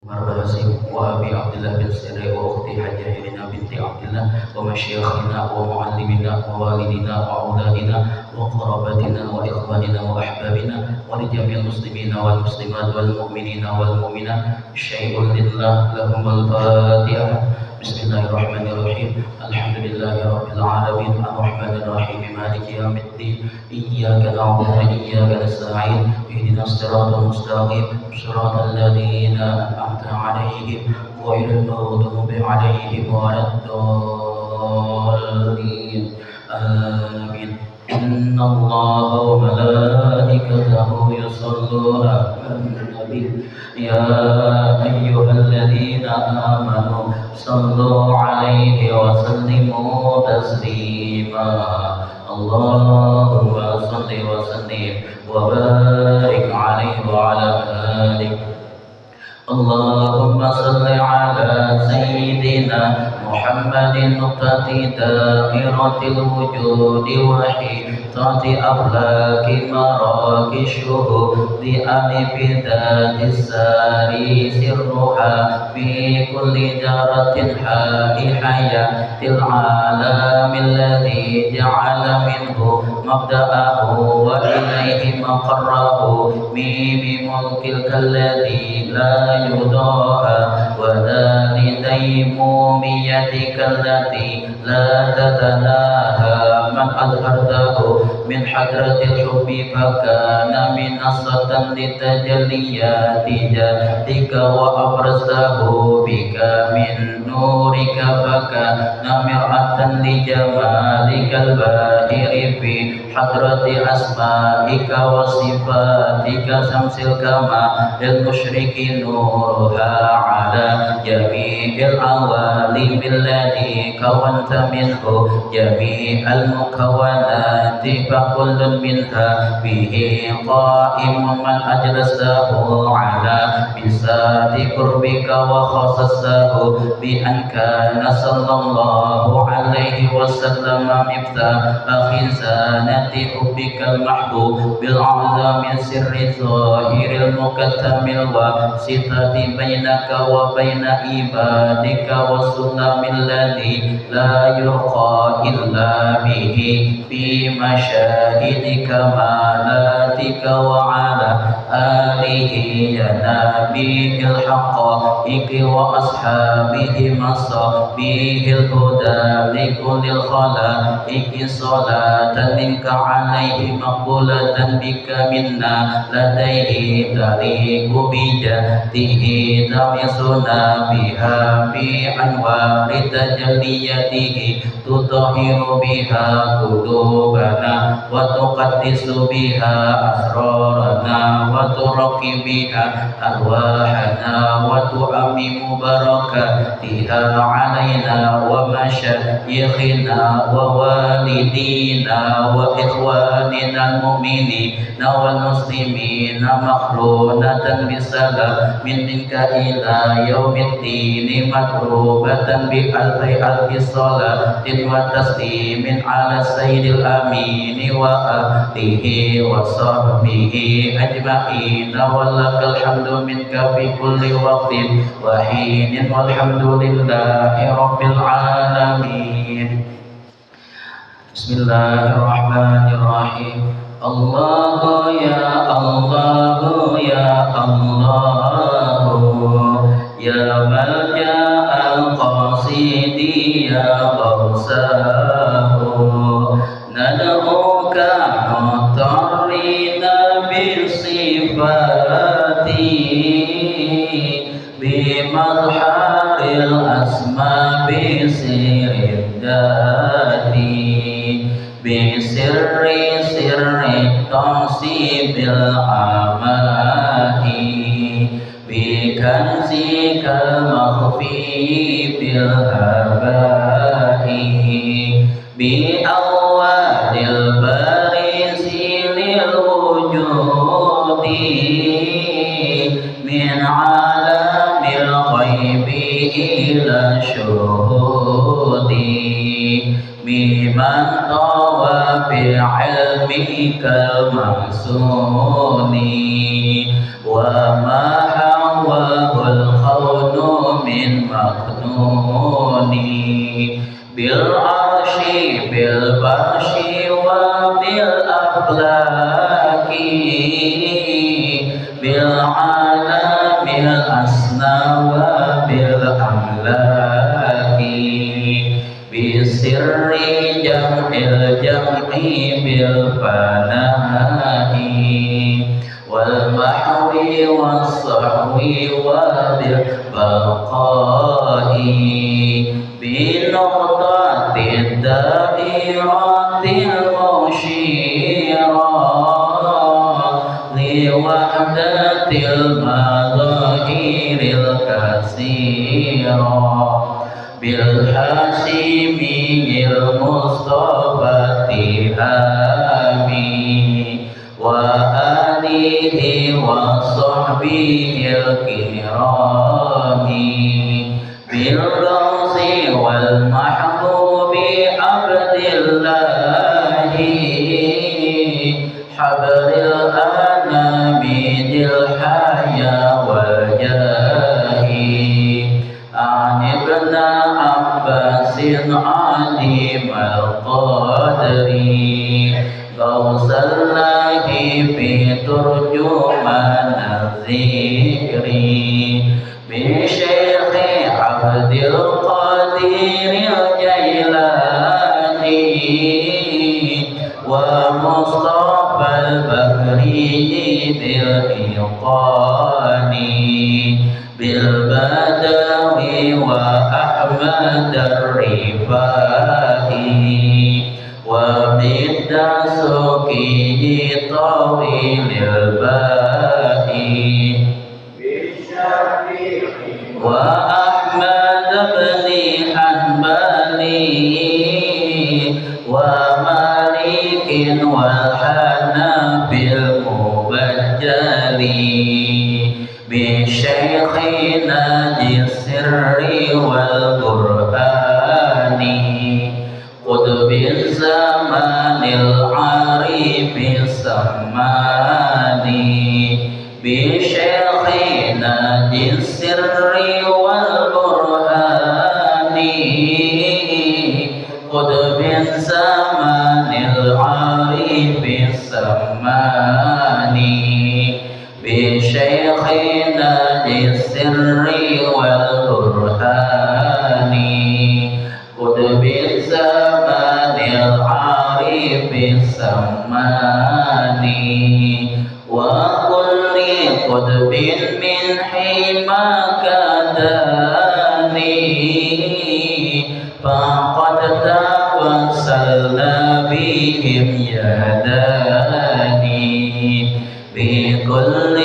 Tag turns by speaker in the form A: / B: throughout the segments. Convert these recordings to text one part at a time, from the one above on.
A: مرباسي وأبي عبد الله بن سيري وأختي حجة هيلنا بنت عبد الله ومشايخنا ومعلمنا ووالدنا وأولادنا وقرابتنا وإخواننا وأحبابنا ولجميع المسلمين والمسلمات والمؤمنين والمؤمنات شيء لله لهم الفاتحة. بسم الله الرحمن الرحيم. الحمد لله رب العالمين الرحمن الرحيم مالك يوم الدين إياك نعبد وإياك نستعين اهدنا الصراط المستقيم صراط الذين أنعمت عليهم غير المغضوب عليهم ولا الضالين آمين. إن الله وملائكته يصلون على النبي يا أيها الذين آمنوا صلوا عليه وسلموا تسليما. اللهم صل وسلم وبارك عليه وعلى آله. اللهم صل على سيدنا محمد نقطة دائرة الوجود وحيطة أفلاك مراك الشهود ألف ذات الساري سرها في كل جارة حاء حياة العالم الذي جعل منه مبدأه وإليه مقره ميم ملكك الذي لا يضاهى وذات ديموميتك التي لا تتناهى. من أظهرته من حضرة الحب فكان منصة لتجليات جادك وأبرزته بك من نورك فكان مرآة لجمالك الباهر في حضرة أسمائك وصفاتك. شمس الكمال المشرق نورها على جميع العوالم الذي كونت منه جميع المكونات فكل منها به قائم. من أجلسه على بساط قربك وخصصته بأن كان صلى الله عليه وسلم مفتاح خزانة حبك المحبوب بالأعظم سر ظاهر المكتم الواسطة بينك وبين عبادك والسلم الذي لا يرقى إلا به في مشاهد كمالاتك وعلى آله ينابيه الحقائق وأصحابه مصابيه الهدى لكل الخلائق. صلاة منك عليه مقبولة بك منا لديه تليق بجهده تمسنا بها في أنوار تجليته تطهر بها قلوبنا وتقدس بها أسرارنا وترقي بها أرواحنا وتعمم بركاتها علينا ومشايخنا ووالدينا وإخواننا المؤمنين والمسلمين مخلونة بسلام منك إلى يوم الدين مكروبة بألف ألف صلاة وتسليم على السيد الأمين وآله وصحبه أجمعين. ولك الحمد منك في كل وقت وحين والحمد لله رب العالمين. بسم الله الرحمن الرحيم. الله يا الله يا الله يا ملجأ القاصد يا غوثاه ندعوك مضطرين بالصفات بمظهر الأسماء بسر الذات بسر سر التنصيب الأماه بكنزك المخفي بالهباء بأول البارز للوجود من عالم الغيب إلى الشهود بمن طوى بعلمك المحسون وما حواه الخلق مكنون بالعرش بالفرش وبالأفلاك بالعالم الأسنى وبالأملاك بسر جمع الجمع بالفناء والمحو والصحو وبالبقاء بنقطة الدائرة المشيرة لوحدة المظاهر الكثيرة بالحاشمي المصطفى التهامي وآله وصحبه الكرام بالغوث والمحبوب عبد الله حبر الأنام ذي الحياة والجاه عن ابن عباس عظيم القدر غوث الله في ترجمان الذكر بشيخ عبد القادر الجيلاني ومصطفى البكري ذي الإيقان بالبدوي وأحمد الرفاعي وبالدسوقي طويل الباقي وأحمد بن حنبلي ومالك والحنفي المبجلي بشيخنا ذي السر والقرآن قطب الزمان العارف السماني بشيخنا ذي السر والقرآن قطب الزمان العارف السماني بشيخنا ذي السر والقرآن قطب الزمان العارف السماني وكل قطب من حماك داني فقد توسلنا بهم يداني بكل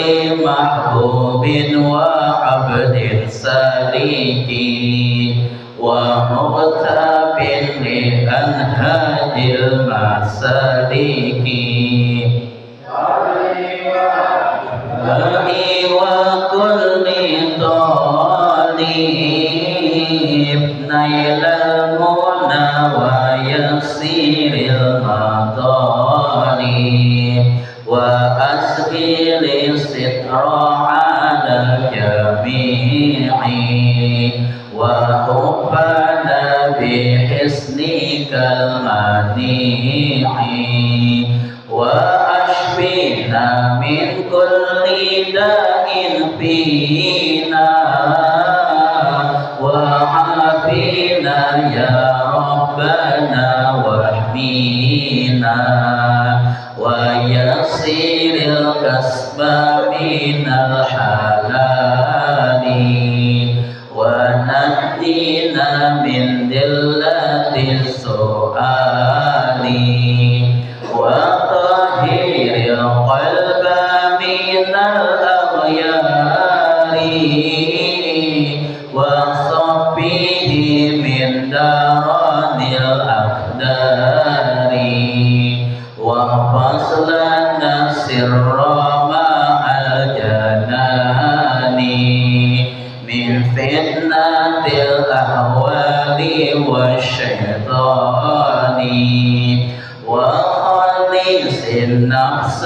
A: محبوب وعبد سليك ومغتاب لأنهاج المسالك وكل طالب نيل المنى ويسير المطالب وأسهل الستر على الجميع وحفنا بحسنك المنيع وأشفنا من كل داء فينا وعافينا يا ربنا واحمينا ويسر الكسب من الحلال ونجينا من ذلة السؤال وطهر القلب من الأغيار وصفيه من داران الأقدار وفصلنا السر مع الجنان من فتنة الأهوال والشيطان وخلص النفس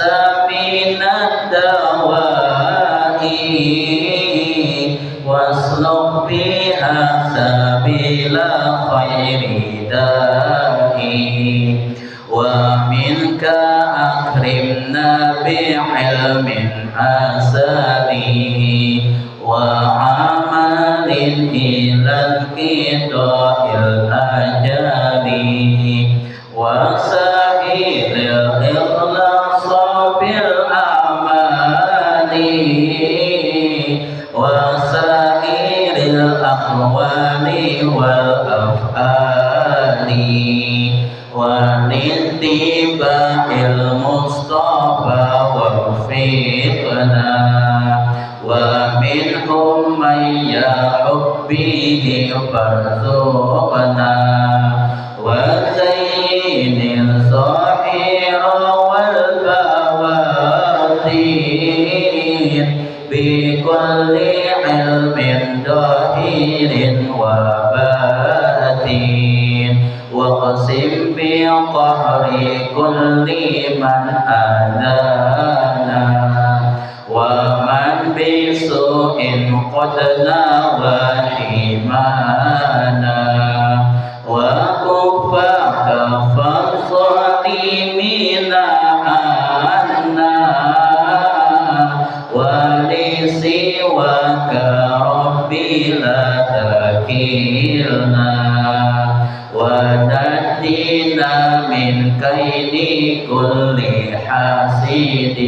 A: من الدواء واسلك بها سبيل خير داعي ومنك أكرمنا بعلم أسالي وعمل إلى انقضاء الأجل وسائل الإخلاص بالأعمال وسائر الأقوال والأفعال ولاتباع المصطفى وفقنا ومنهم من يحب به فارزقنا وزين الظاهر والبواطن بكل علم ظاهر وباطن واقسم بقهر كل من آذانا ومن بسوء قد نوى حمانا وكف كف الظالمين عنا ولسواك ربي لا تكلنا ونجنا من كيد كل حاسد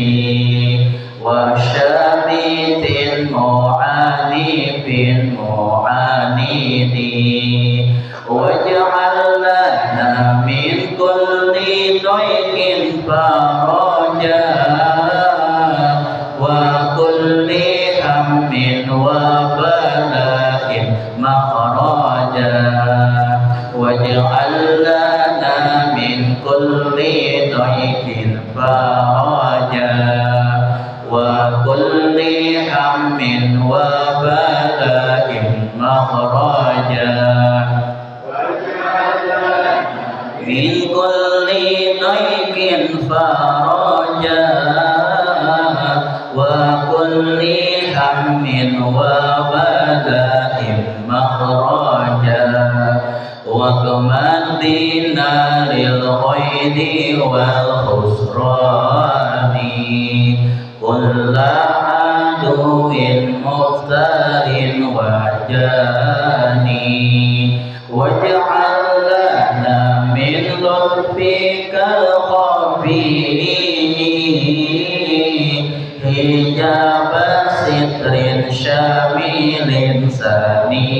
A: وشامت معانف معاند واجعل لنا من كل ضيق فرجا وكل هم وبلاء مخرجا واجعل لنا من كل ضيق فرجا وكل هم وبلاء مخرجا من كل ضيق فرجا وكل هم وبلاء مخرجا وكمن بنار الغيظ والخسران كل عدو مفتر وجاني واجعل لنا من لطفك الخفي حجاب ستر شامل سني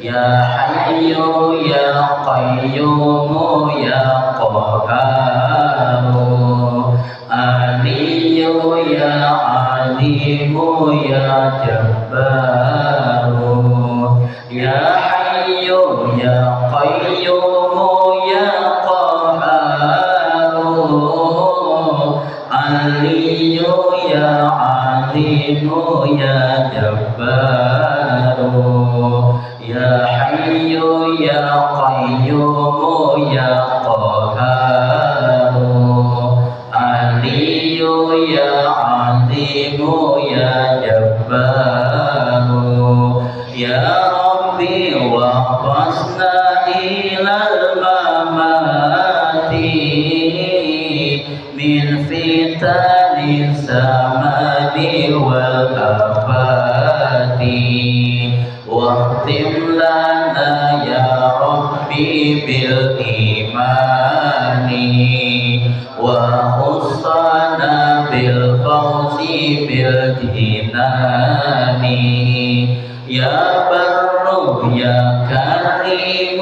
A: يا حي يا قيوم يا قهار علي يا عليم يا جبار يا حي يا قيوم يا قهار علي يا عليم يا جبار يا حي يا قيوم يا قهار علي يا عظيم يا جبار يا ربي وقصنا إلى الممات من فتن السماد والآفات واختم لنا يا ربي بالإيمان وخصنا بالفوز بالجنان يا بر يا كريم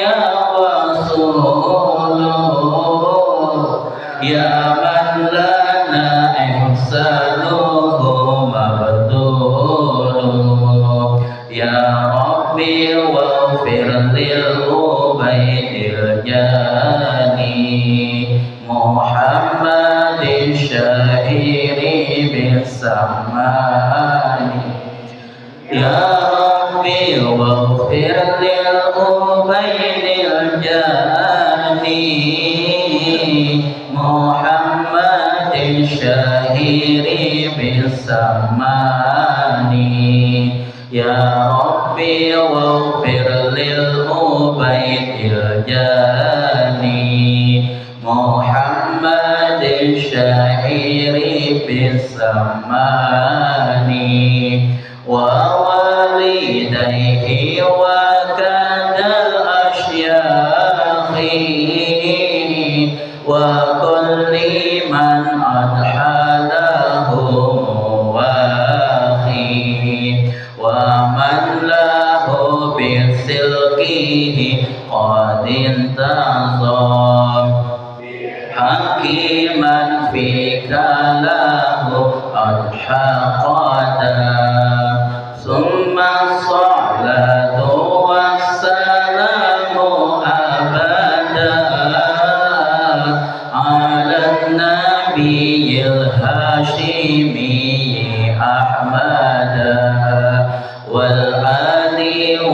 A: يا رسول يا من لنا إحسانه مبذول يا ربي واغفر للأبيد الجاني محمد الشهير بالسمان يا ربي واغفر للأبيد الجاني محمد الشهير بالسمان يا ربي واغفر للأبيد الجاني محمد الشهير بالسمان ووالديه وكان الأشياخ وكل من أضحى له واخي ومن له بسلكه قد انتظم حكيما فيك له أضحى قدم ثم الصلاة والسلام أبدا على النبي الهاشمي أحمد والآل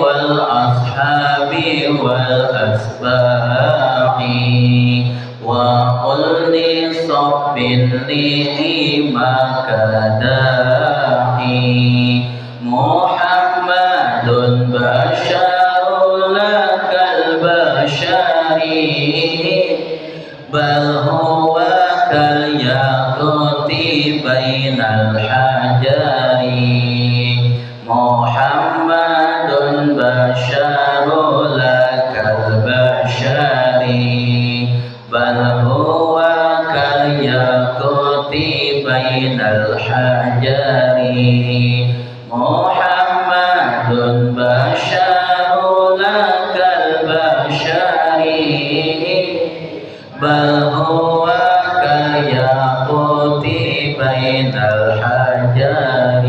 A: والأصحاب والأتباع وكل صب لحماك داعي محمد بشر لك البشر بل هو كالياقوت بين الحجر محمد بشر لك البشر بل هو كالياقوت بين الحجر محمد بشر لك البشر بل هو كالياقوت بين الحجر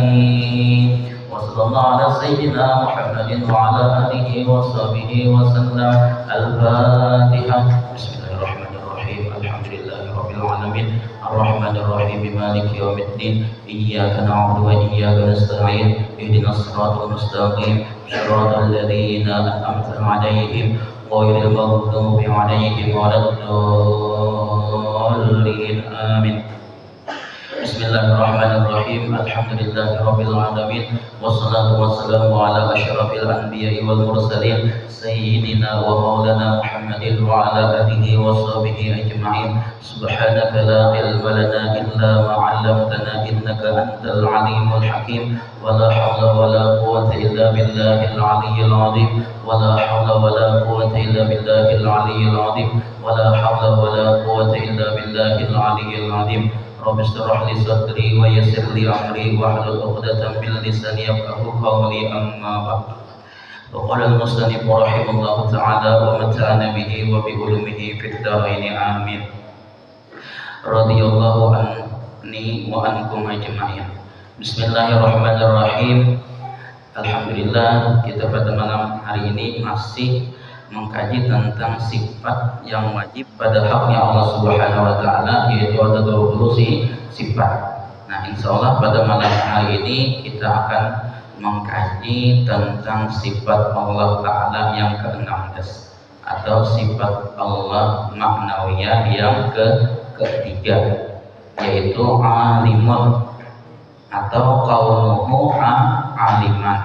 A: وصلى الله على سيدنا محمد وعلى آله وصحبه وسلم الفاتحة بسم الله الرحمن الرحيم الحمد لله رب العالمين الرحمن الرحيم مالك يوم الدين إياك نعبد وإياك نستعين اهدنا الصراط المستقيم صراط الذين أنعمت عليهم غير المغضوب عليهم ولا الضالين آمين بسم الله الرحمن الرحيم الحمد لله رب العالمين والصلاة والسلام على أشرف الأنبياء والمرسلين سيدنا ومولانا محمد وعلى آله وصحبه أجمعين سبحانك لا علم لنا إلا ما علمتنا إنك أنت العليم الحكيم ولا حول ولا قوة إلا بالله العلي العظيم ولا حول ولا قوة إلا بالله العلي العظيم ولا حول ولا قوة إلا بالله العلي العظيم رب اشرح لي صدري ويسر لي أمري واحلل عقدة من لساني يفقهوا قولي أما بعد وقال المصنف رحمه الله تعالى ومتعنا به وبعلومه في الدارين آمين رضي الله عني وعنكم أجمعين بسم الله الرحمن الرحيم Alhamdulillah kita pada malam hari ini masih mengkaji tentang sifat yang wajib pada haknya Allah Subhanahu wa taala, yaitu ada 20 sifat. Nah, insyaallah pada malam hari ini kita akan mengkaji tentang sifat Allah taala yang ke-16 atau sifat Allah maknawiyah yang ketiga, yaitu alimun atau kaunuhu aliman,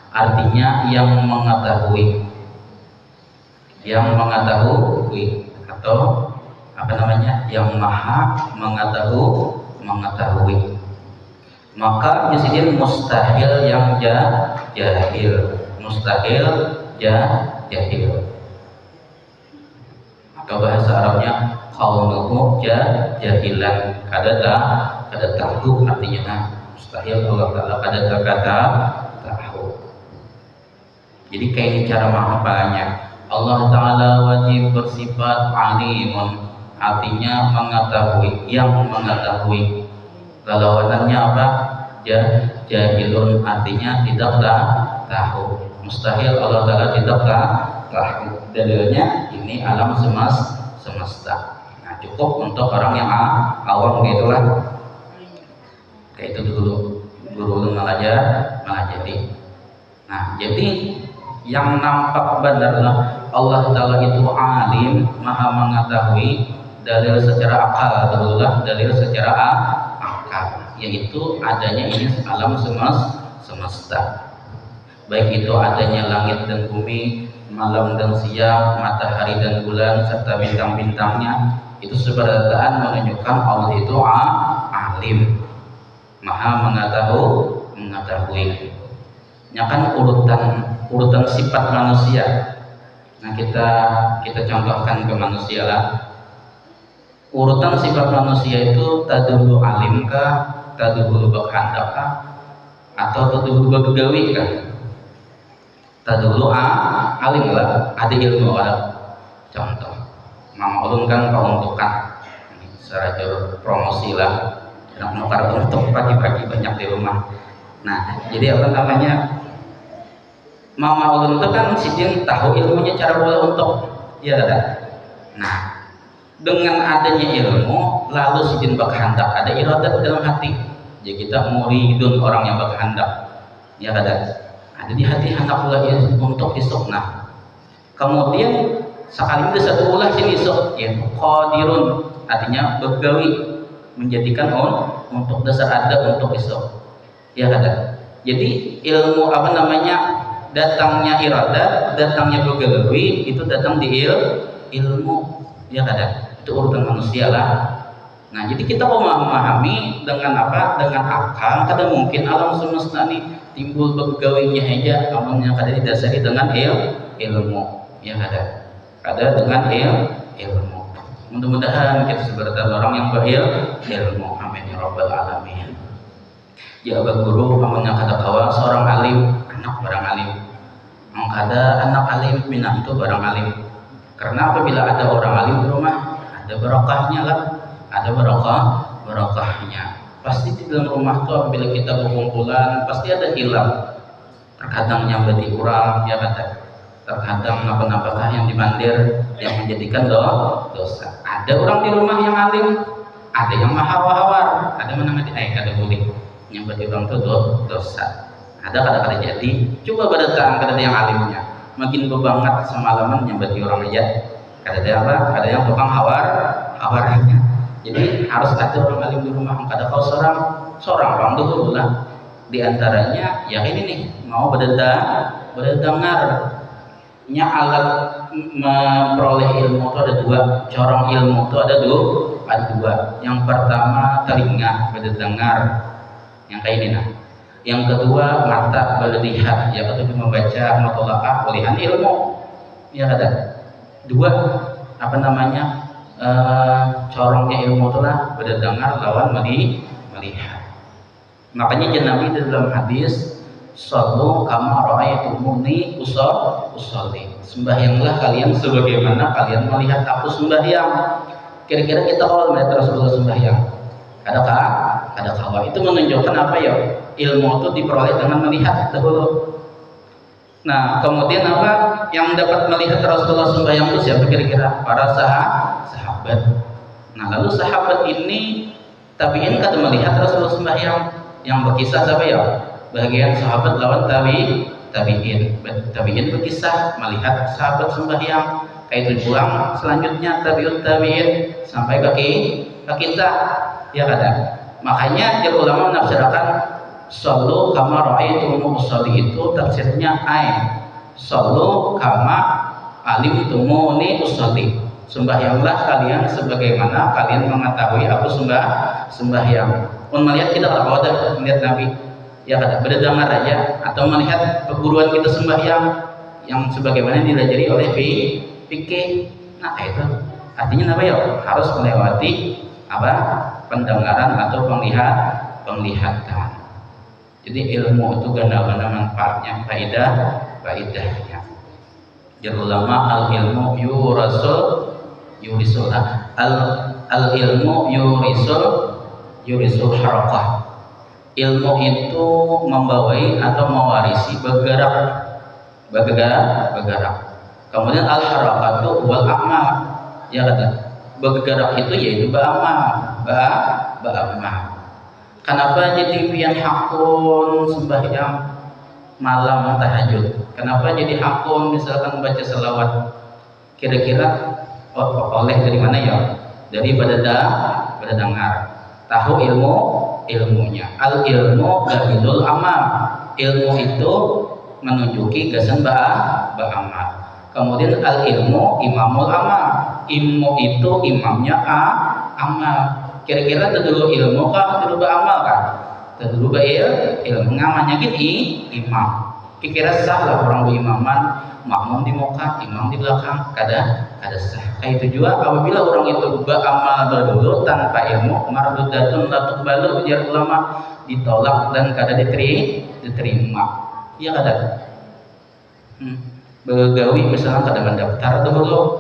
A: artinya yang mengetahui atau apa namanya, yang maha mengetahui. Maka di sini mustahil yang jahil, jahil atau bahasa Arabnya kaunuhu jahilan, kada tahu artinya mustahil Allah Ta'ala kada tahu. Jadi kayak ini cara menghafalnya. Allah Ta'ala wajib bersifat alimun, artinya mengetahui, yang mengetahui. Lawanannya apa? Jahilun, artinya tidak tahu. Mustahil Allah Ta'ala tidak tahu. Dalilnya ini alam semesta. Nah, cukup untuk orang yang awam gitulah. Kayak itu dulu guru mengajari. Nah, jadi yang nampak benarlah Allah Ta'ala itu alim, maha mengetahui. Dalil secara akal dululah, dalil secara akal, yaitu adanya ini alam semesta. baik itu adanya langit dan bumi, malam dan siang, matahari dan bulan serta bintang-bintangnya, itu sebenarnya menunjukkan Allah itu alim, maha mengetahui. Ya kan urutan sifat manusia. Nah kita contohkan ke manusia lah. Urutan sifat manusia itu tadulu alimkah, tadulu bakhandakah, atau tadulu begawi kah? Tadulu alim lah, ada ilmu lah. Contoh, Mama Ulun kan peruntukan, secara promosi lah, yang nukar untuk pagi-pagi banyak di rumah. Nah, jadi apa namanya? Mama Ulun itu kan sidin tahu ilmunya cara bola untuk, ya ada. Nah, dengan adanya ilmu, lalu sidin bakhandak, ada iradat dalam hati. Jadi kita muridun orang yang bakhandak, ya ada. Ada di hati hendak pula untuk isuk. Nah, kemudian sekali itu satu ulah sini isuk, ya qadirun, artinya begawi, menjadikan untuk dasar ada untuk isuk, ya ada. Jadi ilmu apa namanya, datangnya iradat, datangnya begawi, itu datang di ilmu, ya ada. Itu urutan manusia lah. Nah, jadi kita memahami dengan apa? Dengan akal. Kadang mungkin alam semesta ini timbul begawinya aja, amalnya kadang didasari dengan ilmu, yang ada dengan ilmu. Mudah-mudahan kita sebagai orang yang berilmu. Amin ya rabbal alamin. Ya guru amalnya kada kawan seorang alim, anak barang alim. Kada anak alim minat itu barang alim. Karena apabila ada orang alim di rumah, ada barokahnya lah, ada barokahnya. Pasti di dalam rumah tuh apabila kita berkumpulan pasti ada hilang. Terkadang nyambati kurang, ya kata. Terkadang apa-apakah yang dimandir yang menjadikan dosa. Ada orang di rumah yang alim, ada yang mahawar, ada menangani kada boleh nyambati orang itu dosa. Ada kadang-kadang jadi. Coba berdatang kada yang alimnya, makin bebangat semalaman nyambati orang aja. Kada apa? Kada yang tukang hawarnya. Jadi harus ada orang alim di rumah. Kada kau seorang orang dulu lah. Di antaranya ya ini nih, mau berdengar. Nya alat memperoleh ilmu itu ada dua. Corong ilmu itu ada dua. Yang pertama telinga berdengar, yang kayak ini nah. Yang kedua mata melihat, ya ketika membaca mutolakah pilihan ilmu, ya ada dua apa namanya. Corongnya ilmu itulah berdengar lawan melihat. Makanya Nabi dalam hadis, "Shallu kama ra'aitumuni usolli." Sembahyanglah kalian sebagaimana kalian melihat aku sembahyang. Kira-kira kita kalau melihat Rasulullah sembahyang, adakah itu menunjukkan apa ya? Ilmu itu diperoleh dengan melihat dahulu. Nah, kemudian apa yang dapat melihat Rasulullah sembahyang itu siapa kira-kira? Para sahabat. Nah, lalu sahabat ini tabi'in kada melihat Rasulullah sembahyang. Yang berkisah siapa ya? Bagian sahabat lawan tabi'in berkisah melihat sahabat sembahyang. Kayak itu pulang selanjutnya tabi'in sampai ke kita, ya kada. Makanya ulama menafsirkan shallu kama ra'aitumuni usolli itu tafsirnya shallu kama alimtumuni usolli. Sembahyanglah kalian sebagaimana kalian mengetahui aku sembahyang. Pun melihat kita kalau ada melihat Nabi, ya kada berdengar aja atau melihat perguruan kita sembahyang yang sebagaimana dilajari oleh fikih. Nah itu artinya apa ya? Harus melewati apa? Pendengaran atau penglihatan. Jadi ilmu itu ganda-ganda manfaatnya, faedahnya. Jadi ulama al ilmu yurisul al ilmu yurisul harakah. Ilmu itu membawai atau mewarisi bergerak. Kemudian al harakatu wal amal, ya kata bergerak itu yaitu ba'amal. Kenapa jadi pian hakun sembahyang malam tahajud? Kenapa jadi hakun misalkan baca selawat? Kira-kira oleh dari mana ya? Dari pada dengar, tahu ilmunya. Al ilmu dalilul amal. Ilmu itu menunjuki gasan ba'amal. Kemudian al ilmu imamul amal, ilmu itu imamnya amal. Kira-kira dulu ilmu kah dulu ba'amal kah? Dulu ilmu ngamanya gini imam. Kira-kira sah lah orang berimaman, makmum di muka, imam di belakang, kada sah. Kayak itu juga apabila orang itu beramal dulu tanpa ilmu, mardudatun la tuqbalu ujar ulama, ditolak dan kada diterima. Iya kada? Begawi misalnya kada mendaftar dulu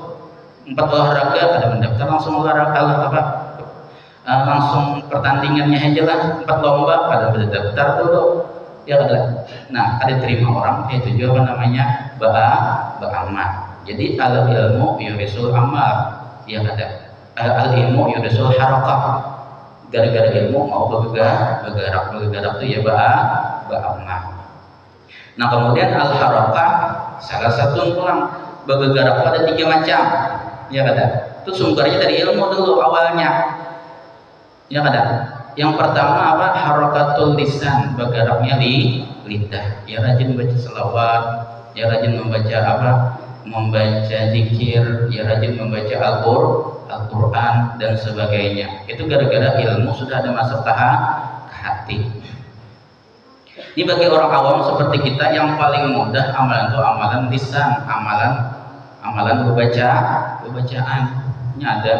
A: 4 olahraga kada mendaftar langsung olahraga langsung pertandingannya aja lah 4 lomba kada mendaftar dulu. Ya kada. Nah, ada terima orang itu juga apa namanya ba'amal. Jadi al ilmu yurisul amal. Ya kada. Al ilmu yurisul harakah. Gara-gara ilmu mau bergerak itu ya ba'amal. Nah, kemudian al harakah salah satu pulang bergerak ada 3 macam. Ya kada. Itu sumbernya dari ilmu dulu awalnya. Ya kada. Yang pertama apa? Harakatul lisan, bergeraknya di lidah. Ya rajin baca selawat, ya rajin membaca apa? Membaca zikir, ya rajin membaca Al-Qur'an dan sebagainya. Itu gara-gara ilmu sudah ada masuk ke hati. Ini bagi orang awam seperti kita yang paling mudah amalan itu amalan lisan, amalan bacaan. Ini ada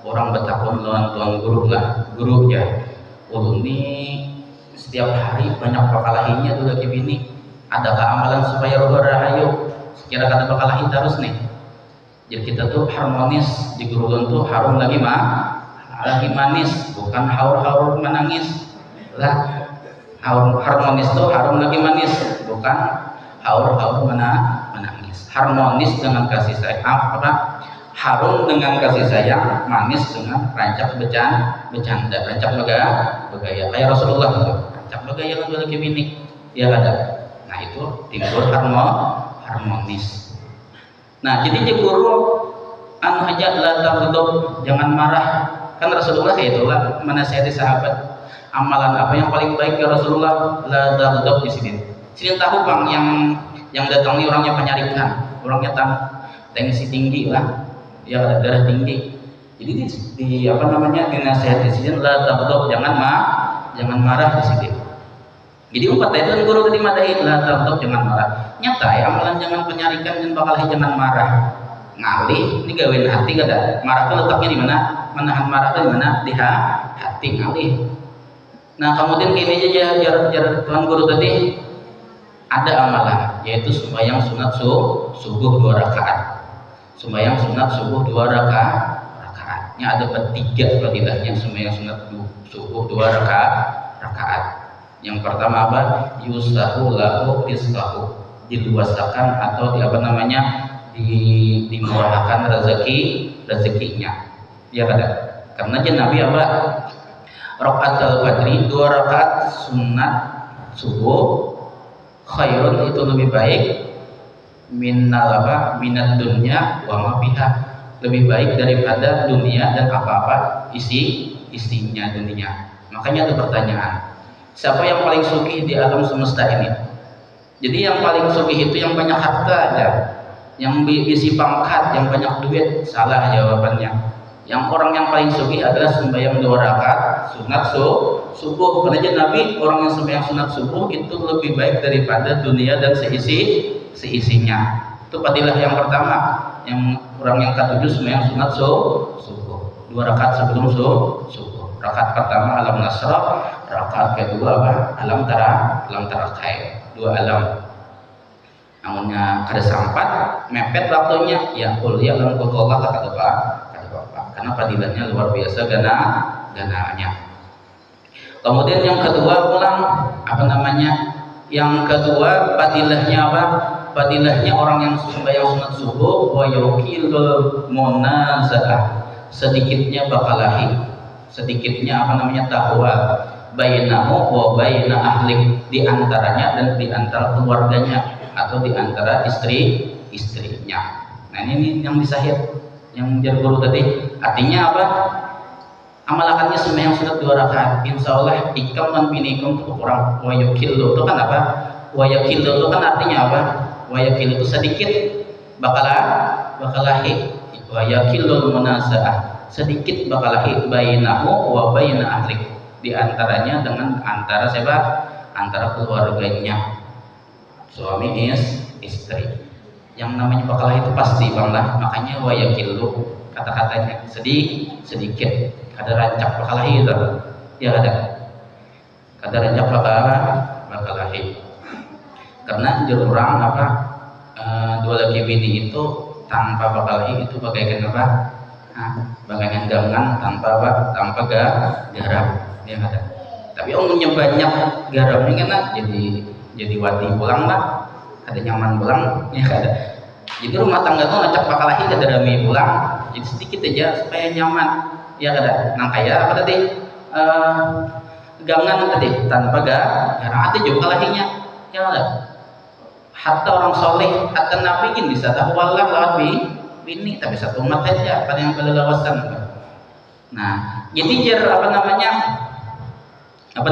A: orang bertakun lawan tuan guru lah, guru ya. Ini setiap hari banyak bakalahinya dulu kayak gini. Adakah amalan supaya roh rahayu? Sekira kata bakalahi terus nih. Jadi kita tuh harmonis di guru tuh harum lagi manis, bukan haur menangis. Lah harmonis tuh harum lagi manis, bukan haur menangis. Harmonis dengan kasih sayang harum dengan kasih sayang, manis dengan rancak bercanda, rancak bergaya kayak Rasulullah gitu. Rancak bergaya lagu lagi bini dia ada. Nah itu timbul harmonis. Nah jadi guru anu aja la taghdab, jangan marah. Kan Rasulullah kayak itulah menasihati sahabat. Amalan apa yang paling baik ya Rasulullah? La taghdab di sini. Sini tahu Bang yang datang ini orangnya penyarikan, orangnya tensi tinggi lah. Ya ada darah tinggi. Jadi di apa namanya dinasihati sini la taghdab, jangan marah di sini. Jadi umpet itu guru tadi madahin la taghdab, jangan marah. Nyata ya amalan jangan penyarikan dan bakal jangan marah. Ngalih ini gawin hati kada. Marah itu letaknya di mana? Menahan marah itu di mana? Di hati ngalih. Nah kemudian kini aja jar tuan guru tadi ada amalan yaitu sembahyang sunat subuh 2 rakaat. Sembahyang sunat subuh 2 rakaatnya ada 3 fadilahnya. Sembahyang sunat subuh 2 rakaat. Yang pertama apa? Yusahu lahu rizqahu, diluasakan atau dimurahkan rezekinya. Ya kada. Karena Nabi apa? Rakaatul fajri 2 rakaat sunat subuh khairun, itu lebih baik minat dunia wa ma fiha, lebih baik daripada dunia dan apa-apa isinya dunia. Makanya ada pertanyaan, siapa yang paling sugih di alam semesta ini? Jadi yang paling sugih itu yang banyak harta aja, yang bisi pangkat, yang banyak duit. Salah jawabannya. Yang orang yang paling sugih adalah sembahyang 2 rakaat sunat subuh. Karena Nabi orang yang sembahyang sunat subuh itu lebih baik daripada dunia dan seisinya. Itu fadilah yang pertama. Yang orang yang ke-7 sembahyang sunat subuh 2 rakaat sebelum subuh. Rakaat pertama alam nasrah, rakaat kedua apa? Alam tarakai, 2 alam. Namunnya kada sampat mepet waktunya ya kuliah dan kulullah kata Bapak. Karena fadilahnya luar biasa gananya. Kemudian yang kedua pulang yang kedua fadilahnya apa? Fadilahnya orang yang sembahyang sunat subuh wa yuqilul munazaah, sedikitnya bakalahi, sedikitnya tahwa bainahu wa baina ahli, di antaranya dan di antara keluarganya atau di antara istrinya. Nah ini yang disahih yang jar guru tadi. Artinya apa? Amalakannya sembahyang sunat 2 rakaat, insya Allah ikam dan binikum untuk orang wayukil itu kan apa? Wayakil itu kan artinya apa? Wayakil itu sedikit bakalahi. Wayakilul munazaah, sedikit bakalahi bainahu wa baina ahli, di antaranya dengan antara siapa? Antara keluarganya, suami istri. Yang namanya bakalahi itu pasti bang lah, makanya wayakilu kata-katanya sedikit ada rancak bakalahi itu ya, ada rancak bakalahi. Karena jurang apa, dua laki bini itu tanpa bakalahi itu bagaikan apa? Bagaikan gangan tanpa apa? Tanpa garam ya ada. Tapi umumnya banyak garamnya kan jadi wadi pulang lah, ada nyaman pulang ya ada. Jadi rumah tangga tuh ngacak bakalahi ada rami pulang, jadi sedikit aja supaya nyaman ya ada. Nah kayak apa tadi, gangan tadi tanpa garam ada juga bakalahinya ya ada. Hatta orang soleh, hatta nabi kan bisa tahu Allah lewat bini, tapi satu umat aja pada yang berlewasan. Nah jadi jar apa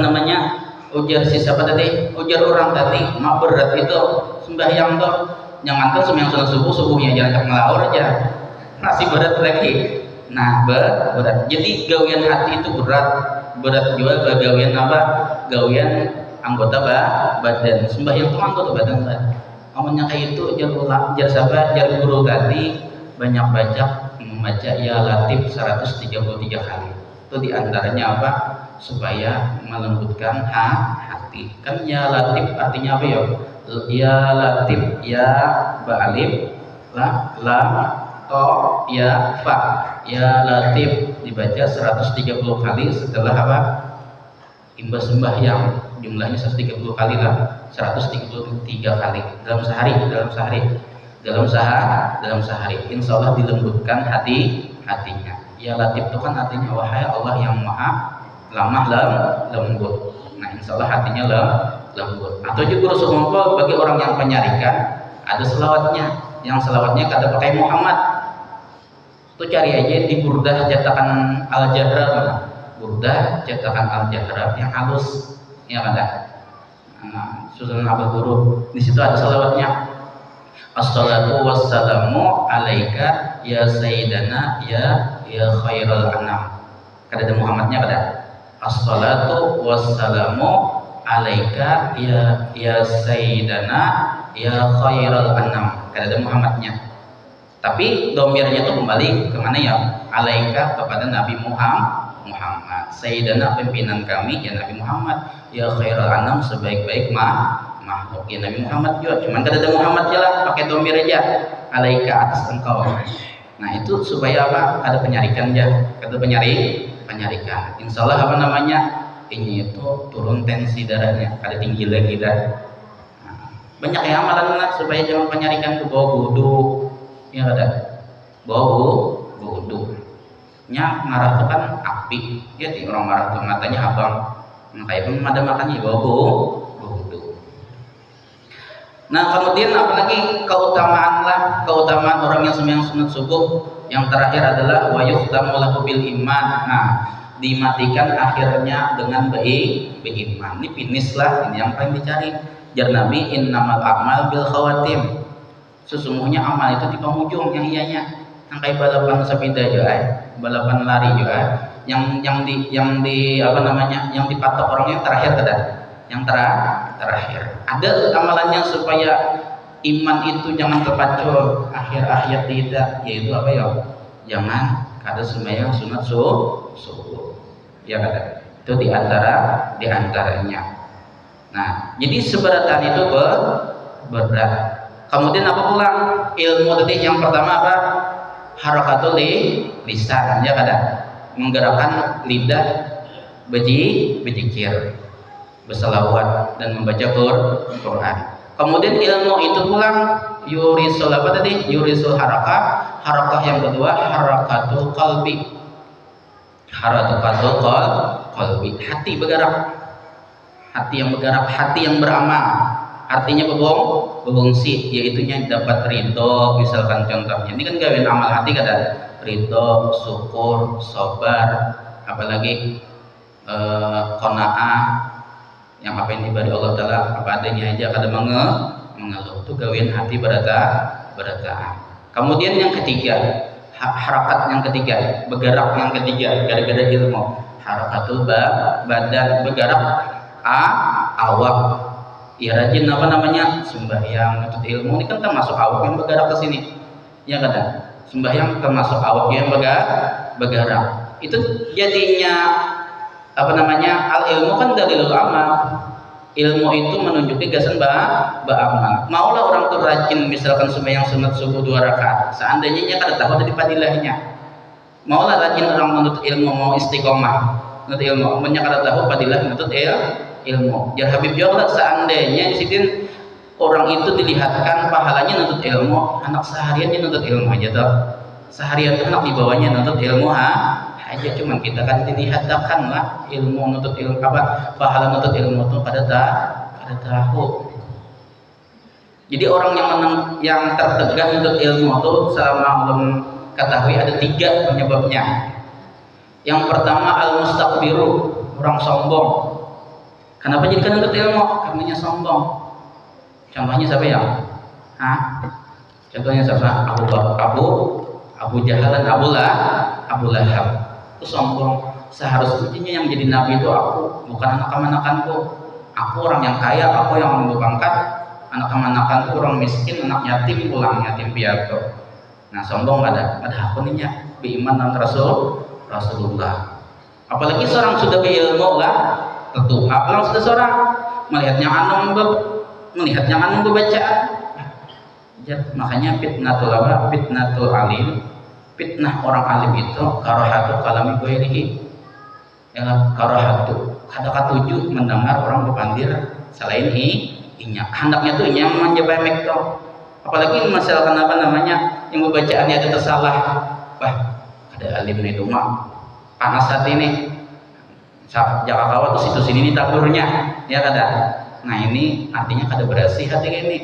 A: namanya ujar si siapa tadi, ujar orang tadi mak berat itu sembahyang tuh, jangan tuh sembahyang sunat subuhnya jangan ngelaur aja, masih berat lagi. Nah berat, jadi gawian hati itu berat juga gawian apa, gawian anggota badan. Sembahyang itu anggota badan kan. Amalnya kayak itu jar sahabat, jar guru tadi banyak membaca ya Latif 133 kali. Itu diantaranya apa? Supaya melembutkan hati. Kan ya Latif artinya apa ya? Ya Latif, ya Ba'alif, la to ya fa. Ya Latif dibaca 130 kali setelah apa? Imbas sembahyang. Jumlahnya 130 kali lah, 133 kali dalam sehari. Insya Allah dilembutkan hatinya. Ya Latif itu kan artinya wahai Allah yang maha lamah lembut. Nah insya Allah hatinya lembut. Atau juga Rasul ngumpul bagi orang yang penyarikan ada selawatnya, yang selawatnya kata pakai Muhammad. Itu cari aja di Burdah cetakan Al-Jahrab, Burdah cetakan Al-Jahrab yang halus ya ada. Susunan abah huruf di situ ada salawatnya. Assalatu wassalamu alaika ya sayyidana ya khairal anam. Kada ada Muhammadnya kada. Assalatu wassalamu alaika ya sayyidana ya khairal anam. Kada ada Muhammadnya. Tapi domirnya itu kembali kemana ya? Alaika kepada Nabi Muhammad. Sayyidana pimpinan kami ya Nabi Muhammad, ya khairal anam sebaik-baik makhluk ya Nabi Muhammad juga. Cuman kada ada Muhammad lah, pakai domir aja. Alaika atas engkau. Nah itu supaya apa? Ada penyarikan ya, kada penyarikan. Insya Allah apa namanya? Ini itu turun tensi darahnya, kada tinggi lagi dah. Nah, banyak ya amalan lah supaya jangan penyarikan ke bawa wudu ya kada. Bawa wudu. Nya marah tuh kan api ya, orang marah tuh matanya abang, nah kayak pun ada makannya bawa wudu. Nah kemudian apalagi keutamaan orang yang sembahyang sunat subuh yang terakhir adalah wa yuhtamu lahu bil iman. Nah dimatikan akhirnya dengan beriman. Ini finish lah, ini yang paling dicari. Jar Nabi innamal a'mal bil khawatim, sesungguhnya amal itu di penghujung yang ianya. Yang kayak balapan sepeda juga, balapan lari juga, yang di apa namanya, yang dipatok orangnya terakhir kada, yang terakhir. Ada amalannya supaya iman itu jangan terpacul akhir tidak, yaitu apa ya? Jangan kada sembahyang sunat subuh, ya kada. Itu diantaranya. Nah, jadi seberatan itu berat. Kemudian apa pula ilmu tadi yang pertama apa? Harakatul lisan ya kada, menggerakkan lidah berzikir, berselawat dan membaca Quran. Kemudian ilmu itu pulang yurisul apa tadi? Yurisul harakah yang kedua harakatul qalbi. Harakatul qalbi, hati bergerak. Hati yang bergerak, hati yang beramal. Artinya bebongsi, yaitunya dapat ridho. Misalkan contohnya ini kan gawean amal hati kada, ridho, syukur, sabar, apalagi qanaah yang apa yang diberi Allah Ta'ala apa adanya aja kada mengeluh, itu gawian hati berata. Kemudian yang ketiga, harakat yang ketiga, bergerak yang ketiga, gara-gara ilmu, harakatul badan, bergerak awak, ya rajin apa namanya sembahyang, menuntut ilmu, ini kan termasuk awak yang bergerak ke sini, ya kan? Sembahyang termasuk awak yang bergerak. Itu jadinya apa namanya, al ilmu kan dalilul amal. Ilmu itu menunjuki gasan beramal. Maulah orang tuh rajin misalkan sembahyang sunat subuh 2 rakaat, seandainya kada tahu dari padilahnya. Maulah rajin orang menuntut ilmu, mau istiqomah menuntut ilmu, punya kada tahu padilah menuntut ilmu. Jar Habib Johla seandainya di situ orang itu dilihatkan pahalanya nuntut ilmu, anak seharian dia nuntut ilmu aja tuh. Seharian tuh anak di bawahnya nuntut ilmu aja, cuman kita kan dilihatkan lah ilmu nuntut ilmu apa pahala nuntut ilmu tuh pada tahu. Jadi orang yang tertegak nuntut ilmu tuh selama belum ketahui ada 3 penyebabnya. Yang pertama al-mustakbiru, orang sombong. Kenapa jadi nuntut ilmu? Karenanya sombong. Contohnya siapa ya? Contohnya siapa? Abu Jahal dan Abu Lahab. Itu sombong. Seharusnya yang jadi nabi itu aku, bukan anak-anakanku. Aku orang yang kaya, aku yang membangkat. Anak-anakanku orang miskin, anak yatim pulang, yatim piatu. Nah, sombong ada aku ninya beriman dan Rasulullah. Apalagi seorang sudah berilmu lah, tentu orang sudah seorang melihat yang anu bacaan. Makanya fitnatul alim, fitnah orang alim itu karahatu kalami ghairihi. Ya, karahatu kada katuju mendengar orang berpandir selain inya. Hendaknya tuh inya menjebemek tuh. Apalagi misalkan apa namanya yang bacaannya itu tersalah. Wah, ada alim itu mah panas hati nih. Jakarta tuh situ sini nih taburnya, ya kada. Nah ini artinya kada bersih hati ini.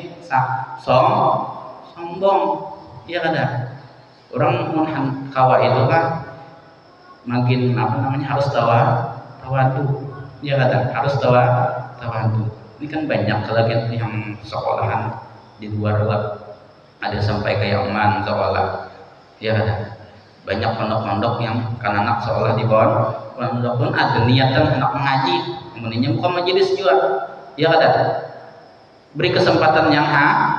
A: Sombong, ya kada. Orang mun kawa itu kan makin apa namanya harus tawadu, ya kada. Harus tawadu. Ini kan banyak lagi yang sekolahan di luar lah, ada sampai ke Yaman sekolah, ya ada banyak pondok-pondok yang kan anak sekolah di bawah pondok pun ada niatan anak mengaji, kemudian bukan majelis juga, ya ada beri kesempatan yang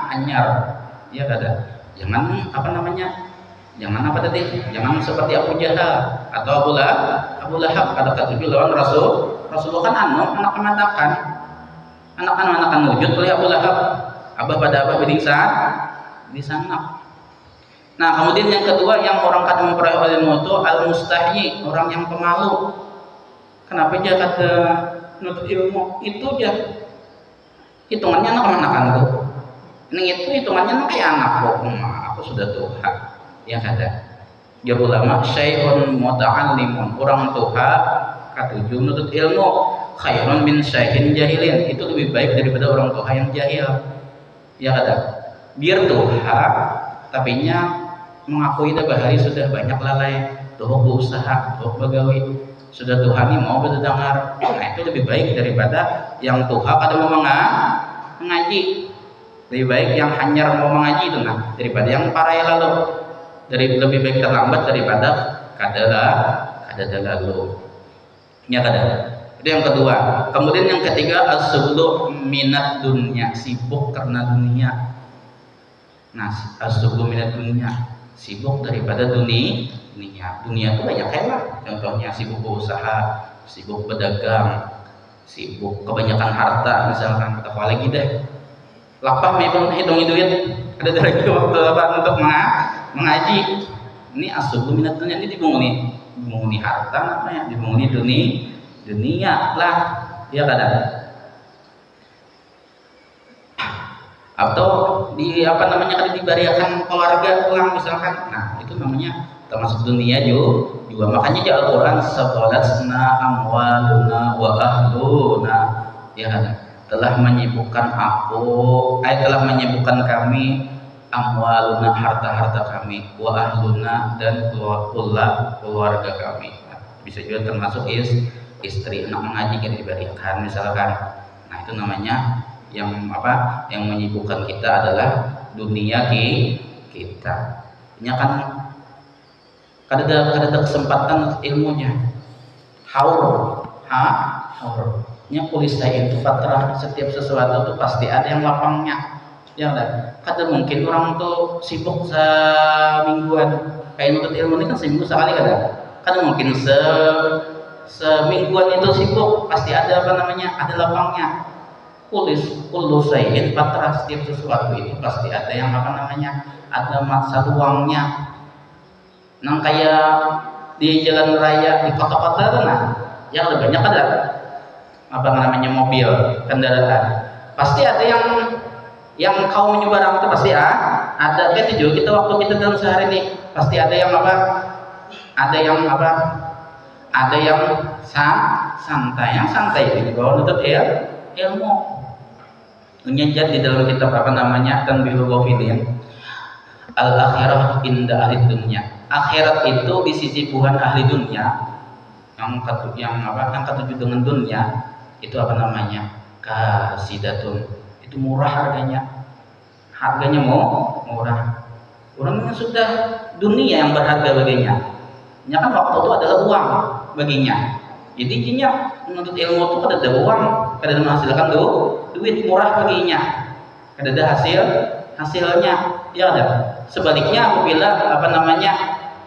A: anyar, ya ada jangan apa namanya, jangan apa tadi, jangan seperti Abu Jahal atau Abu Lahab kata kata lawan Rasulullah kan anak mengatakan anak-anak wujud oleh Abu Lahab. Abah pada abah di sana. Nah, kemudian yang kedua yang orang kata memperoleh ilmu itu al-mustahyi, orang yang pemalu. Kenapa dia kata nuntut ilmu? Itu dia hitungannya anak-anakan tuh. Ini itu hitungannya kayak anakku. Aku sudah tua. Ya kata. Ya ulama syai'un muta'allimun, orang tua katujuh nuntut ilmu khairun min syai'in jahilin. Itu lebih baik daripada orang tua yang jahil. Ya kata biar tuha tapi nya mengakui dah bahari sudah banyak lalai tuh berusaha tuh begawi sudah Tuhan ini mau berdengar. Nah itu lebih baik daripada yang tuha kada mau mengaji, lebih baik yang hanyar mau mengaji itu nah daripada yang parai lalu, lebih baik terlambat daripada kada lalu, ya kada. Itu yang kedua. Kemudian yang ketiga as-sughlu minat dunia, sibuk karena dunia. Nah, as-sughlu minat dunia, sibuk daripada dunia. Dunia itu banyak lah. Contohnya sibuk berusaha, sibuk berdagang, sibuk kebanyakan harta misalkan. Kita lagi deh. Lapah memang hitung duit. Ada lagi waktu apa untuk mengaji. Ini as-sughlu minat dunia ini dibunguni harta namanya, dibunguni dunia lah, ya kada. Atau di apa namanya kada dibariakan keluarga pulang misalkan. Nah itu namanya termasuk dunia juga. Makanya di Al-Quran sabalatsna amwaluna wa ahluna, ya kada. Telah menyibukkan kami amwaluna, harta-harta kami, wa ahluna, dan keluarga kami. Bisa juga termasuk istri, anak mengaji yang diberikan misalkan. itu namanya yang apa? Yang menyibukkan kita adalah dunia kita. Ini kan kada kesempatan ilmunya. Haur. Nya kulis saya itu fatrah, setiap sesuatu itu pasti ada yang lapangnya. Ya enggak? Kada mungkin orang tuh sibuk semingguan. Kayak nuntut ilmu ini kan seminggu sekali kada mungkin semingguan itu sibuk, pasti ada apa namanya, ada lapangnya. Kullu syai'in fatrah, setiap sesuatu itu pasti ada yang apa namanya, ada masa luangnya. Nang kayak di jalan raya di kota-kota tuh yang lebih banyak ada apa namanya mobil kendaraan, pasti ada yang kau menyeberang itu pasti ada. Kan juga kita waktu kita dalam sehari ini pasti ada yang santai ini bahwa nuntut ilmu. Menyejat di dalam kitab apa namanya Tanbihul Ghafilin, al akhirah inda ahli dunya. Akhirat itu di sisi Tuhan ahli dunia. Yang ketujuh dengan dunia itu apa namanya? Kasidatun. Itu murah harganya murah. Orangnya sudah dunia yang berharga baginya. Ya kan waktu itu adalah uang baginya. Jadi intinya menuntut ilmu itu kada ada uang, kada ada menghasilkan duit murah baginya. Kada ada hasilnya. Ya ada. Sebaliknya apabila apa namanya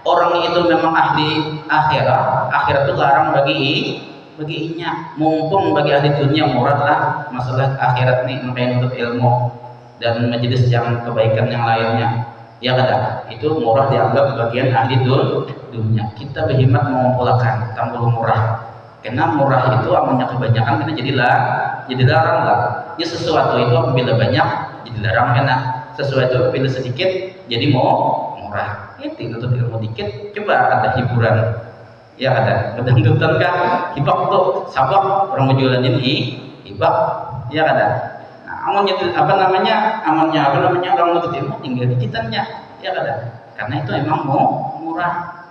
A: orang itu memang ahli akhirat itu larang baginya. Mumpung bagi ahli dunia murah lah masalah akhirat nih, makanya untuk ilmu dan majelis yang kebaikan yang lainnya. Ya kada, itu murah dianggap bagian ahli dunia. Kita berhemat mengumpulkan tambah murah. Karena murah itu amalnya kebanyakan karena jadi larang lah. Ya sesuatu itu apabila banyak jadi larang, karena sesuatu apabila sedikit jadi murah. Itu untuk ilmu dikit, coba ada hiburan. Ya ada dangdutan kan, hibak tuh sabak orang jualan ini hibak. Ya ada. Amalnya orang nuntut ilmu tinggal dikitannya. Ya ada. Karena itu emang murah.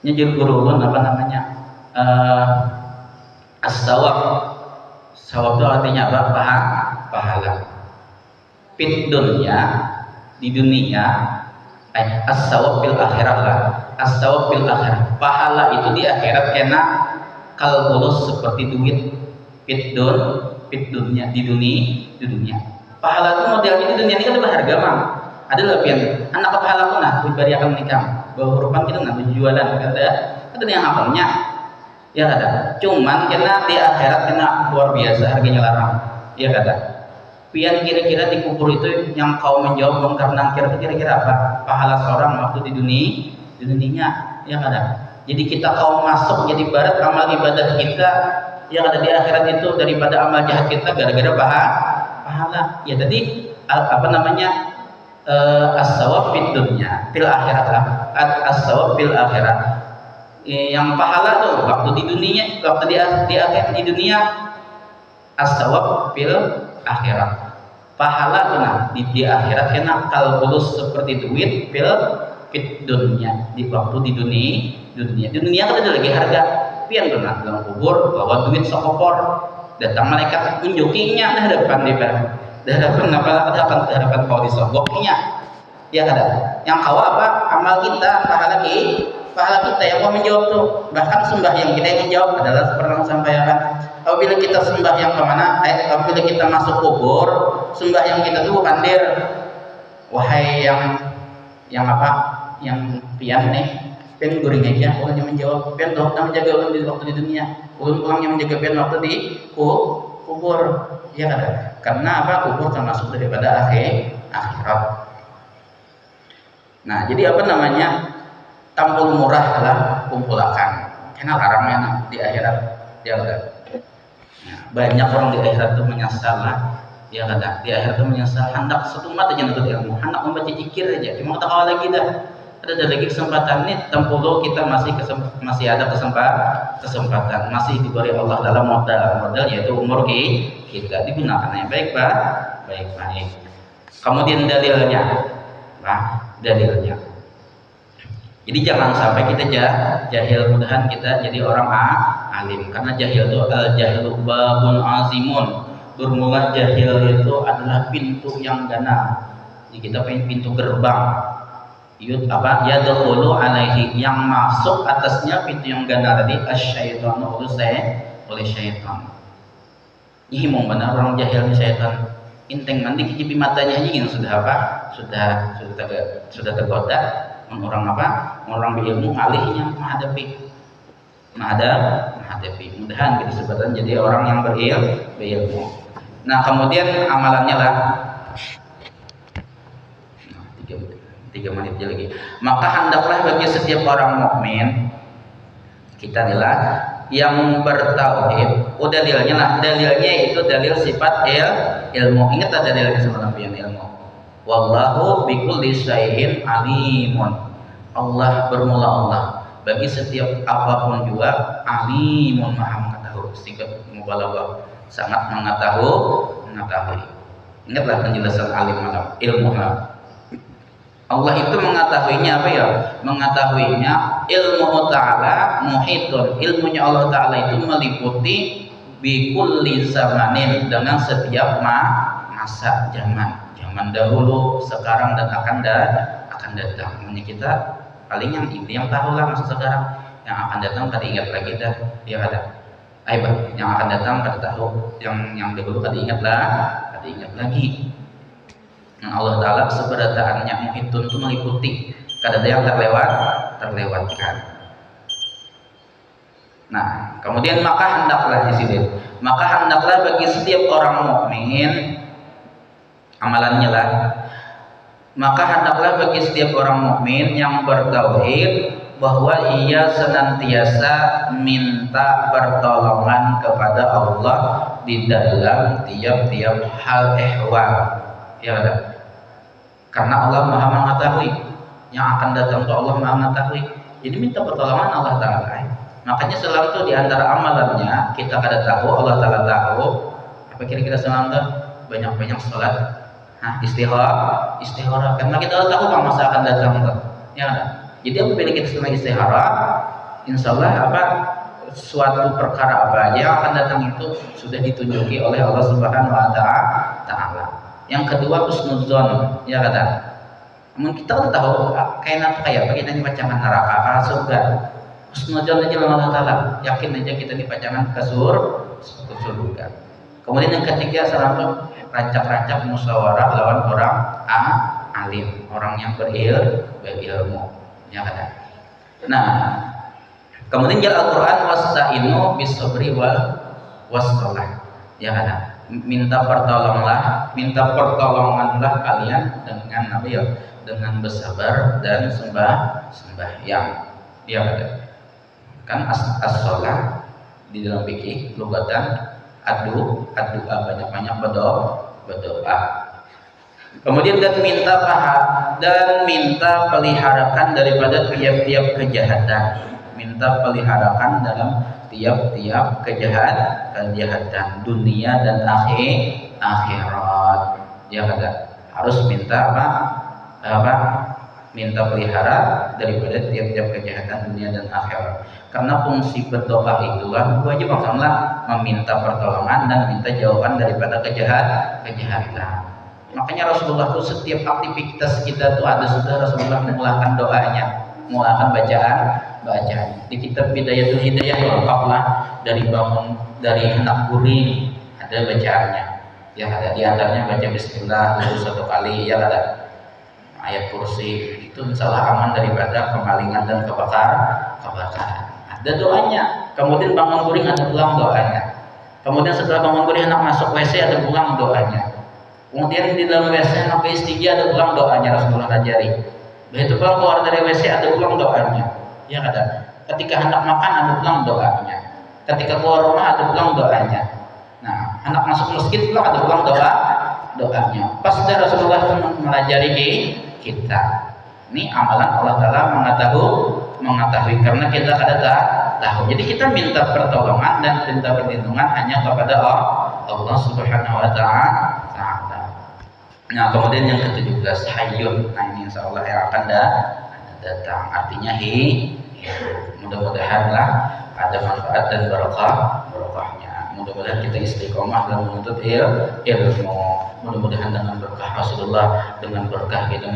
A: Nyejur guru apa namanya? As-sawab. Sawab itu artinya apa? Pahala. Fit dunya, di dunia. As-sawab fil akhirah lah. As-sawab fil akhirah. Pahala itu di akhirat kena kalbulus seperti duit. Fit dunya di dunia. Pahala itu modelnya di dunia ini kan berharga mah. Ada lebihan. Anak pahala pun pribadi akan menikah. Bahwa hurufan kita berjualan ada yang apalnya. Ya ada. Cuman kena di akhirat kena luar biasa harganya larang. Ya ada. Pian kira-kira di kubur itu yang kau menjawab bongkar nangkir itu kira-kira apa? Pahala seorang waktu di dunia. Ya ada. Jadi kita kau masuk jadi barat amal ibadah kita yang ada di akhirat itu daripada amal jahat kita gara-gara pahala. Ya tadi apa namanya? As-sawab fid dunya fil akhirat lah. As-sawab fil akhirat. Yang pahala tuh waktu di dunia, waktu di akhirat di dunia, as-sawab fil akhirat. Pahala tuh di akhirat kena kalbulus seperti duit fit dunya, di waktu di dunia kan ada lagi harga. Pian pernah dalam kubur bawa duit sekopor, datang malaikat unjukinya dah hadapan hadapan kau disogoknya. Ya ada. Yang kau apa? Amal kita, pahala kita yang mau menjawab tuh. Bahkan sembahyang kita yang menjawab adalah pernah sampaikan. Apabila kita sembahyang kemana? Apabila kita masuk kubur, sembahyang kita tuh pandir. Wahai yang apa? Yang pian nih, pian guring aja. Ulun yang menjawab. Pian doh menjaga ulun di waktu di dunia. Ulun pulang yang menjaga pian waktu di kubur. Ya kan? Karena apa? Kubur termasuk daripada akhirat. Nah, jadi apa namanya? Tampul murah lah kumpulakan. Karena larangnya di akhirat. Ya kan? Nah, banyak orang di akhirat itu menyesal lah. Ya kan? Di akhirat itu menyesal. Hendak satu mat aja nuntut ilmu. Hendak membaca zikir aja. Cuma kita kawal lagi dah. Ada lagi kesempatan nih. Tampul kita masih ada kesempatan. Masih diberi Allah dalam modal yaitu umur kita digunakan yang baik. Kemudian dalilnya. Dalilnya. Jadi jangan sampai kita jahil, mudahan kita jadi orang alim, karena jahil itu al-jahlu babun azimun Bermula jahil itu adalah pintu yang ganal. Jadi kita pengen pintu gerbang. Yud apa? Yadkhulu alaihi, yang masuk atasnya pintu yang ganal tadi asyaitanu oleh syaitan. Ini mau benar orang jahil nih syaitan. Inteng nanti kicipi matanya aja yang sudah apa? Sudah tergoda. Orang apa? Orang berilmu alihnya menghadapi. Mudahan kita sebutkan jadi orang yang berilmu. Nah, kemudian amalannya lah 3 menit aja lagi. Maka hendaklah bagi setiap orang mukmin kita adalah yang bertauhid. Dalilnya itu dalil sifat ilmu. Ingat dalilnya semalam yang ilmu. Wallahu bikulli syai'in alimun. Allah bermula Allah. Bagi setiap apapun juga alimun, maha mengetahui. Singkat mubalaghah, sangat mengetahui. Ingatlah penjelasan alim malam, ilmu malam. Allah itu mengetahuinya apa ya? Mengetahuinya ilmu ta'ala muhitun. Ilmunya Allah Ta'ala itu meliputi bikulli zamanin, dengan setiap masa zaman dahulu, sekarang dan akan datang. Ini kita paling yang tahu lah masa sekarang, yang akan datang kada ingat lagi dah, ya kada. Yang akan datang kada tahu, yang dahulu kada ingat lagi. Nah, Allah Ta'ala seberataannya muhitun itu meliputi, kada ada yang terlewatkan. Nah, kemudian maka hendaklah bagi setiap orang mukmin amalannya lah. Maka hendaklah bagi setiap orang mukmin yang bertauhid bahwa ia senantiasa minta pertolongan kepada Allah di dalam tiap-tiap hal ehwal. Ya, karena Allah Maha mengetahui yang akan datang itu, Allah Maha mengetahui. Jadi minta pertolongan Allah Ta'ala. Makanya selalu tuh di antara amalannya kita kada tahu, Allah Ta'ala tahu. Apa kira-kira selalu tuh? Banyak-banyak sholat. Istihara karena kita tahu bang masa akan datang tuh, ya kan? Jadi apabila kita sedang istihara, insya Allah suatu perkara apa aja yang akan datang itu sudah ditunjuki oleh Allah Subhanahu Wa Taala. Yang kedua husnudzon, ya kata. Namun kita udah tahu kayak apa kita ini pacangan neraka ke surga. Husnudzon aja Allah Taala, yakin aja kita ini pacangan ke surga. Kemudian yang ketiga selalu rancak-rancak musyawarah lawan orang alim, orang yang berilmu, ya kan? Nah, kemudian jalan Al-Quran wasta'inu bis-sabri was-shalah, ya kan? Minta pertolonganlah kalian dengan apa ya? Dengan bersabar dan sembahyang, ya kan? As-shalah di dalam fikih lugatan adu banyak berdoa. Kemudian dan minta peliharakan daripada tiap-tiap kejahatan. Minta peliharakan dalam tiap-tiap kejahatan dunia dan akhirat. Ya kada harus minta minta pelihara daripada tiap-tiap kejahatan dunia dan akhirat. Karena fungsi berdoa itulah wajib maksudnya meminta pertolongan dan minta jawaban daripada kejahatan. Makanya Rasulullah itu setiap aktivitas kita tuh ada sudah Rasulullah memulakan doanya, memulakan bacaan. Di kitab Bidayatul Hidayah lengkaplah dari bangun, dari hendak guring ada bacaannya. Ya ada di antaranya baca Bismillah dulu 1 kali, ya ada ayat kursi itu insyaallah aman daripada kemalingan dan kebakaran. Ada doanya. Kemudian bangun guring ada pulang doanya. Kemudian setelah bangun guring anak masuk WC ada pulang doanya. Kemudian di dalam WC anak istinja ada pulang doanya, Rasulullah ajari. Begitu pula keluar dari WC ada pulang doanya. Ya ada. Ketika hendak makan ada pulang doanya. Ketika keluar rumah ada pulang doanya. Nah, anak masuk masjid pula ada pulang doanya. Pasti Rasulullah mengajari kita. Ini amalan Allah Ta'ala mengetahui karena kita kada tahu. Jadi kita minta pertolongan dan minta perlindungan hanya kepada Allah Subhanahu Wa Ta'ala. Nah, kemudian yang ke-17 hayyun. Nah, ini insya Allah yang akan datang. Artinya mudah-mudahan lah ada manfaat dan barokahnya. mudah-mudahan kita istiqomah dalam menuntut ilmu. Mudah-mudahan dengan berkah Rasulullah, dengan berkah kita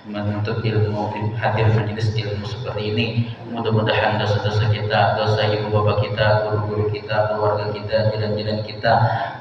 A: menuntut ilmu, hadir majelis ilmu seperti ini, mudah-mudahan dosa-dosa kita, dosa ibu bapak kita, guru-guru kita, keluarga kita, jiran-jiran kita,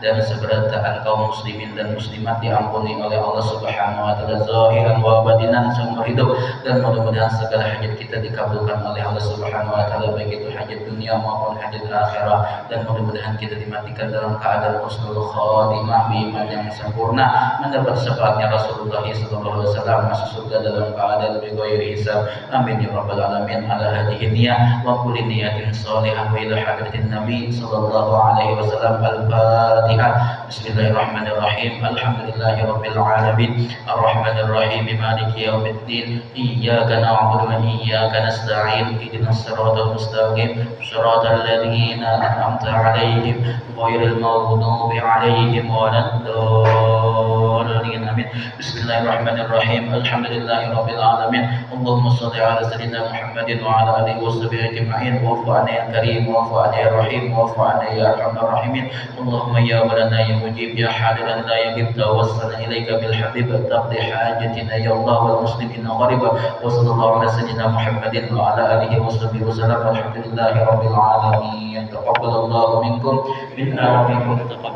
A: dan seberantakan kaum muslimin dan muslimat diampuni oleh Allah Subhanahu wa taala zahiran wa batinan seumur hidup, dan mudah-mudahan segala hajat kita dikabulkan oleh Allah Subhanahu wa taala, baik itu hajat dunia maupun hajat akhirah, dan mudah-mudahan kita dimatikan dalam keadaan husnul khatimah, iman yang sempurna, mendapat syafaatnya Rasulullah sallallahu alaihi wasallam, masuk surga dalam keadaan bighairi hisab. Amin ya rabbal alamin. Ala hadhihi niyyah wa kulli niyatin shalihah wa ila hadratin nabi sallallahu alaihi wasallam. Al-Fatihah. Bismillahirrahmanirrahim. Alhamdulillahi rabbil alamin. Arrahmanir rahim. Maliki yaumiddin. Iyyaka na'budu wa iyyaka nasta'in. Ihdinas siratal mustaqim. Shiratal ladzina an'amta 'alaihim ghairil maghdubi 'alaihim waladdallin. Amin. Bismillahirrahmanirrahim. Alhamdulillahi rabbil alamin. Allahumma shalli ala sayyidina Muhammadin wa ala alihi washabihi ajma'in. Wa'fu 'anna ya karim, wa'fu 'anna ya rahim, wa'fu 'anna ya arhamar rahimin. Allahumma ya walana ya mujib ya hadiran la yaghib, tawassalna ilaika bil habib taqdi hajatina ya Allah wal muslimina qariba. Wa sallallahu ala sayyidina Muhammadin wa ala alihi washabihi wasallam. Alhamdulillahi rabbil alamin. Taqabbalallahu minkum minna wa minkum taqabbal